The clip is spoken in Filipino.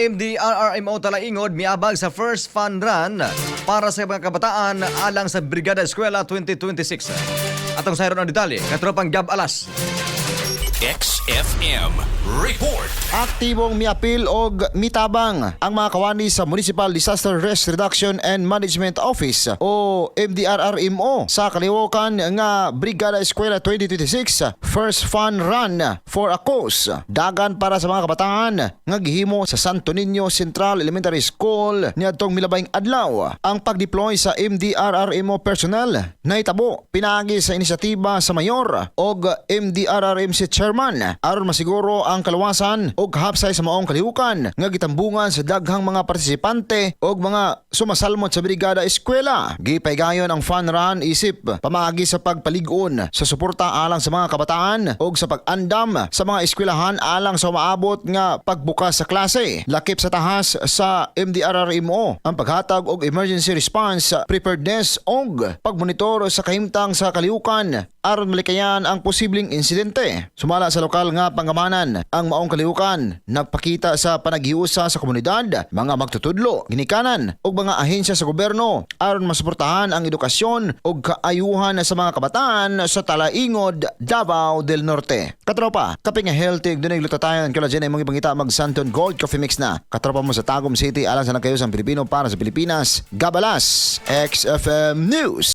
MDRRMO Talaingod miabag sa first fund run para sa mga kabataan alang sa Brigada Eskwela 2026. Atong sayron ang detalye, katropang Gab Alas. XFM Report. Aktibong miapil og mitabang ang mga kawani sa Municipal Disaster Risk Reduction and Management Office o MDRRMO sa kalihukan nga Brigada Eskwela 2026 First Fun Run for a Cause. Dagan para sa mga kabataan nga gihimo sa Santo Niño Central Elementary School niadtong milabayng adlaw. Ang pagdeploy sa MDRRMO personnel nahitabo pinaagi sa inisyatiba sa mayor og MDRRMC chairman aron masiguro ang kaluwasan og hapsay sa maong kalihukan nga gitambungan sa daghang mga partisipante og mga sumasalmot sa Brigada Eskwela. Gipaygayon ang fun run isip pamaagi sa pagpalig-on sa suporta alang sa mga kabataan og sa pag-andam sa mga eskwelahan alang sa maabot nga pagbukas sa klase. Lakip sa tahas sa MDRRMO ang paghatag og emergency response, preparedness og pagmonitor sa kahimtang sa kalihukan aron malikayan ang posibleng insidente. Sumala sa lokal nga pangamanan ang maong kalihukan nagpakita sa panaghiusa sa komunidad, mga magtutudlo, ginikanan ug mga ahensya sa gobyerno aron masuportahan ang edukasyon ug kaayuhan sa mga kabataan sa Talaingod, Davao del Norte. Katropa, kaping nga healthy dunay lutatayan collagen ay mong ibangita mag Santon Gold Coffee Mix na. Katropa mo sa Tagum City alang sa nagkayusang Pilipino para sa Pilipinas. Gabalas, XFM News.